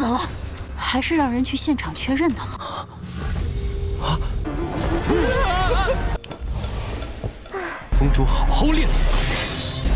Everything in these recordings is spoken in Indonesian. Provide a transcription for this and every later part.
死了，还是让人去现场确认的好。风主好好练死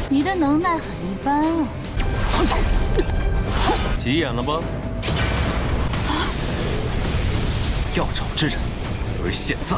你的能耐很一般啊。急眼了吧？要找之人，而现在。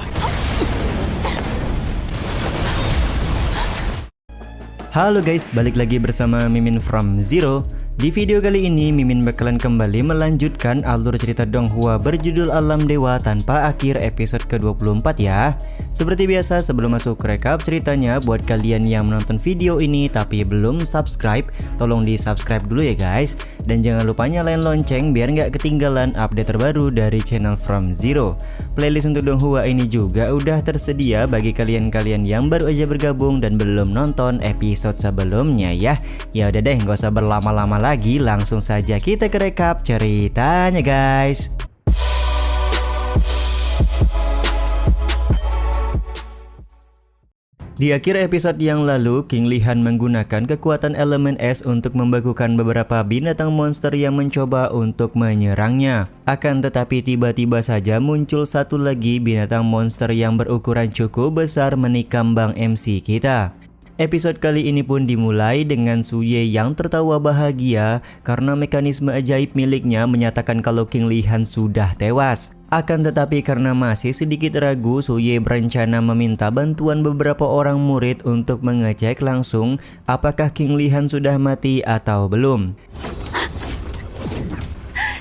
Halo guys, balik lagi bersama Mimin from Zero. Di video kali ini Mimin bakalan kembali melanjutkan alur cerita Donghua berjudul Alam Dewa Tanpa Akhir episode ke-24 ya. Seperti biasa sebelum masuk ke rekap ceritanya, buat kalian yang menonton video ini tapi belum subscribe, tolong di subscribe dulu ya guys. Dan jangan lupa nyalain lonceng biar nggak ketinggalan update terbaru dari channel From Zero. Playlist untuk Donghua ini juga udah tersedia bagi kalian-kalian yang baru aja bergabung dan belum nonton episode sebelumnya ya. Ya udah deh, nggak usah berlama-lama lagi, langsung saja kita ke rekap ceritanya guys. Di akhir episode yang lalu, King Li-Han menggunakan kekuatan elemen es untuk membekukan beberapa binatang monster yang mencoba untuk menyerangnya. Akan tetapi tiba-tiba saja muncul satu lagi binatang monster yang berukuran cukup besar menikam Bang MC kita. Episode kali ini pun dimulai dengan Su Ye yang tertawa bahagia karena mekanisme ajaib miliknya menyatakan kalau King Li-Han sudah tewas. Akan tetapi karena masih sedikit ragu, Su Ye berencana meminta bantuan beberapa orang murid untuk mengecek langsung apakah King Li-Han sudah mati atau belum.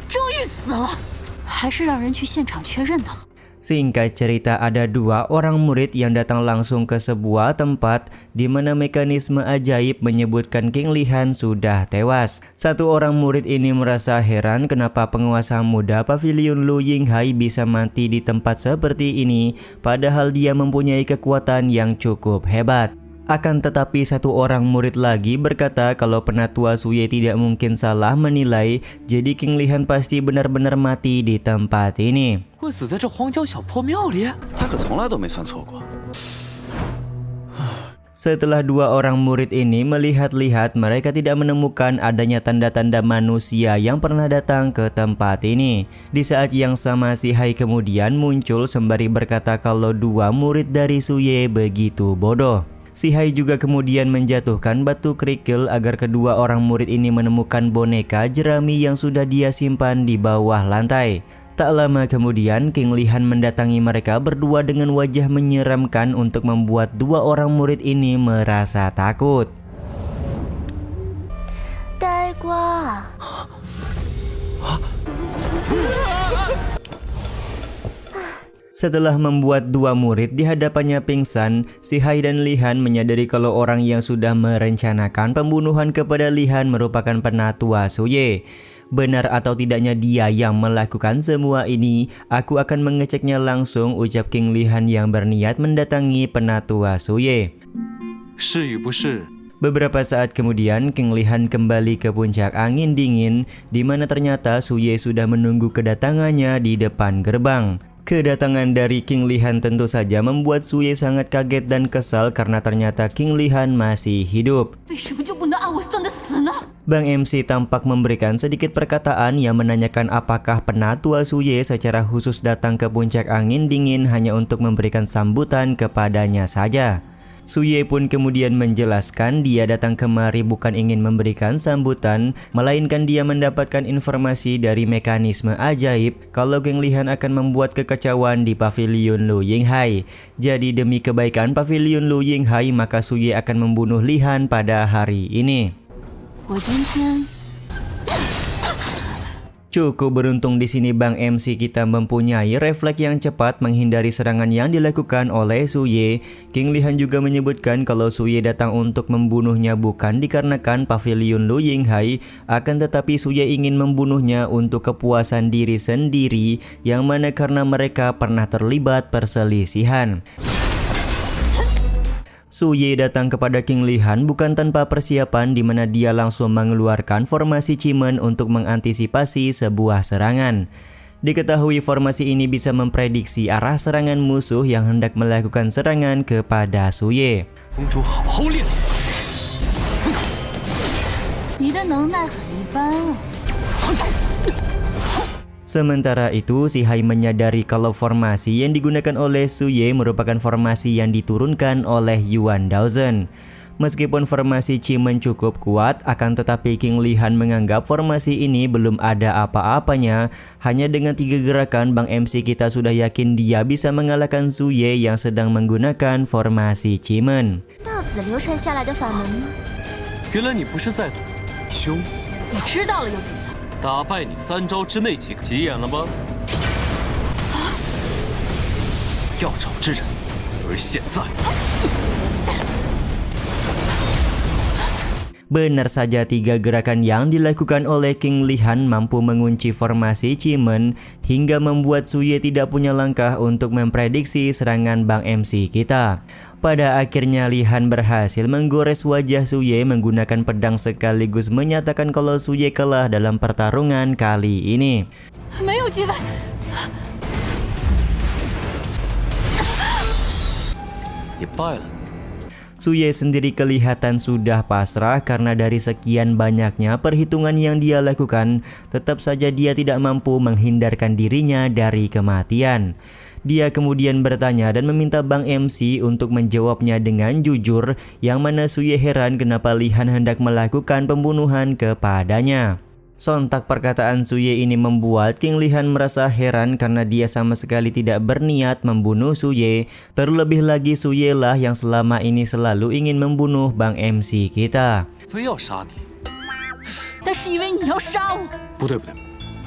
终于死了，还是让人去现场确认的好。 Singkat cerita, ada dua orang murid yang datang langsung ke sebuah tempat di mana mekanisme ajaib menyebutkan King Li-Han sudah tewas. Satu orang murid ini merasa heran kenapa penguasa muda Pavilion Lu Yinghai bisa mati di tempat seperti ini, padahal dia mempunyai kekuatan yang cukup hebat. Akan tetapi satu orang murid lagi berkata kalau penatua Su Ye tidak mungkin salah menilai, jadi King Li-Han pasti benar-benar mati di tempat ini. 会死在这荒郊小破庙里？他可从来都没算错过。 Setelah dua orang murid ini melihat-lihat, mereka tidak menemukan adanya tanda-tanda manusia yang pernah datang ke tempat ini. Di saat yang sama si Hai kemudian muncul sembari berkata kalau dua murid dari Su Ye begitu bodoh. Si Hai juga kemudian menjatuhkan batu kerikil agar kedua orang murid ini menemukan boneka jerami yang sudah dia simpan di bawah lantai. Tak lama kemudian King Li-Han mendatangi mereka berdua dengan wajah menyeramkan untuk membuat dua orang murid ini merasa takut. 呆瓜。 Setelah membuat dua murid di hadapannya pingsan, si Hai dan Li-Han menyadari kalau orang yang sudah merencanakan pembunuhan kepada Li-Han merupakan penatua Su Ye. Benar atau tidaknya dia yang melakukan semua ini, aku akan mengeceknya langsung, ucap King Li-Han yang berniat mendatangi penatua Su Ye. 是与不是？ Beberapa saat kemudian King Li-Han kembali ke puncak angin dingin, di mana ternyata Su Ye sudah menunggu kedatangannya di depan gerbang. Kedatangan dari King Li-Han tentu saja membuat Su Ye sangat kaget dan kesal karena ternyata King Li-Han masih hidup. 为什么就不能按我算的死呢？ Bang MC tampak memberikan sedikit perkataan yang menanyakan apakah penatua Su Ye secara khusus datang ke puncak angin dingin hanya untuk memberikan sambutan kepadanya saja. Su Ye pun kemudian menjelaskan dia datang kemari bukan ingin memberikan sambutan, melainkan dia mendapatkan informasi dari mekanisme ajaib kalau King Li-Han akan membuat kekacauan di Pavilion Lu Yinghai. Jadi demi kebaikan Pavilion Lu Yinghai, maka Su Ye akan membunuh Li-Han pada hari ini. 我今天 Cukup beruntung di sini Bang MC kita mempunyai refleks yang cepat menghindari serangan yang dilakukan oleh Su Ye. King Li-Han juga menyebutkan kalau Su Ye datang untuk membunuhnya bukan dikarenakan Pavilion Lu Yinghai, akan tetapi Su Ye ingin membunuhnya untuk kepuasan diri sendiri, yang mana karena mereka pernah terlibat perselisihan. Su Ye datang kepada King Li-Han bukan tanpa persiapan, di mana dia langsung mengeluarkan formasi Cimen untuk mengantisipasi sebuah serangan. Diketahui formasi ini bisa memprediksi arah serangan musuh yang hendak melakukan serangan kepada Su Ye. 风主好好练死你的能耐很一般啊。 Sementara itu, si Hai menyadari kalau formasi yang digunakan oleh Su Ye merupakan formasi yang diturunkan oleh Yuan Daozhen. Meskipun formasi Qimeng cukup kuat, akan tetapi King Li Han menganggap formasi ini belum ada apa-apanya. Hanya dengan 3 gerakan, Bang MC kita sudah yakin dia bisa mengalahkan Su Ye yang sedang menggunakan formasi Qimeng. 道子流传下来的法门吗？原来你不是在赌兄，你知道了又怎样？ 打败你3招之内几个急眼了吗？要找之人，而现在。 Benar saja 3 gerakan yang dilakukan oleh King Li Han mampu mengunci formasi Qimeng hingga membuat Su Ye tidak punya langkah untuk memprediksi serangan Bang MC kita. Pada akhirnya Li Han berhasil menggores wajah Su Ye menggunakan pedang sekaligus menyatakan kalau Su Ye kalah dalam pertarungan kali ini. 没有机会。 你败了。 Su Ye sendiri kelihatan sudah pasrah karena dari sekian banyaknya perhitungan yang dia lakukan, tetap saja dia tidak mampu menghindarkan dirinya dari kematian. Dia kemudian bertanya dan meminta Bang MC untuk menjawabnya dengan jujur, yang mana Su Ye heran kenapa Li Han hendak melakukan pembunuhan kepadanya. Sontak perkataan Su Ye ini membuat King Li Han merasa heran karena dia sama sekali tidak berniat membunuh Su Ye. Terlebih lagi Su Ye lah yang selama ini selalu ingin membunuh Bang MC kita. 非要杀你？但是因为你要杀我，不对不对，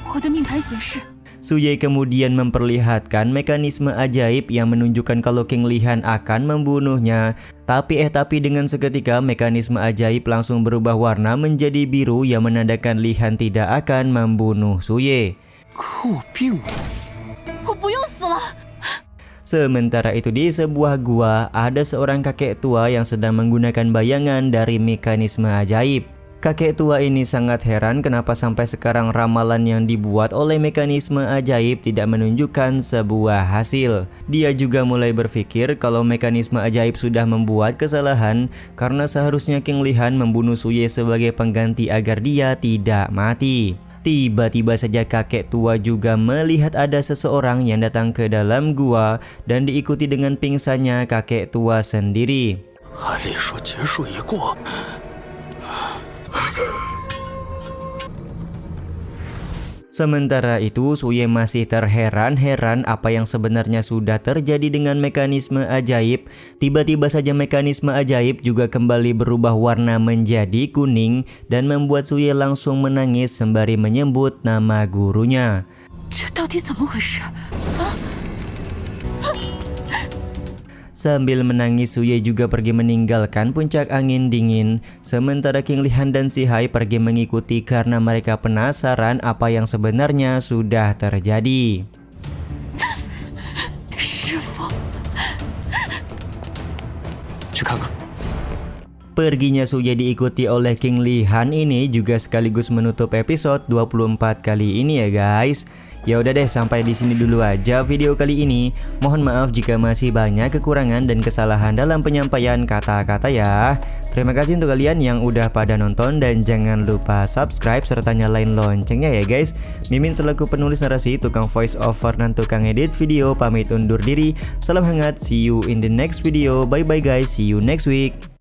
我的命盘显示， Su Ye kemudian memperlihatkan mekanisme ajaib yang menunjukkan kalau King Li Han akan membunuhnya. Tapi dengan seketika mekanisme ajaib langsung berubah warna menjadi biru yang menandakan Li Han tidak akan membunuh Su Ye. 可我病了。我不用死了。 Sementara itu di sebuah gua ada seorang kakek tua yang sedang menggunakan bayangan dari mekanisme ajaib. Kakek tua ini sangat heran kenapa sampai sekarang ramalan yang dibuat oleh mekanisme ajaib tidak menunjukkan sebuah hasil. Dia juga mulai berpikir kalau mekanisme ajaib sudah membuat kesalahan karena seharusnya King Li Han membunuh Su Ye sebagai pengganti agar dia tidak mati. Tiba-tiba saja kakek tua juga melihat ada seseorang yang datang ke dalam gua dan diikuti dengan pingsannya kakek tua sendiri. 按理说结束已过。 Sementara itu Su Ye masih terheran-heran apa yang sebenarnya sudah terjadi dengan mekanisme ajaib. Tiba-tiba saja mekanisme ajaib juga kembali berubah warna menjadi kuning dan membuat Su Ye langsung menangis sembari menyebut nama gurunya. 这到底怎么回事？ Sambil menangis Su Ye juga pergi meninggalkan puncak angin dingin. Sementara King Li Han dan si Hai pergi mengikuti karena mereka penasaran apa yang sebenarnya sudah terjadi. 师傅， 去看看。 Perginya Su Ye diikuti oleh King Li Han ini juga sekaligus menutup episode 24 kali ini ya guys. Ya udah deh, sampai di sini dulu aja video kali ini. Mohon maaf jika masih banyak kekurangan dan kesalahan dalam penyampaian kata-kata ya. Terima kasih untuk kalian yang udah pada nonton dan jangan lupa subscribe serta nyalain loncengnya ya guys. Mimin selaku penulis narasi, tukang voice over dan tukang edit video pamit undur diri. Salam hangat, see you in the next video. Bye bye guys, see you next week.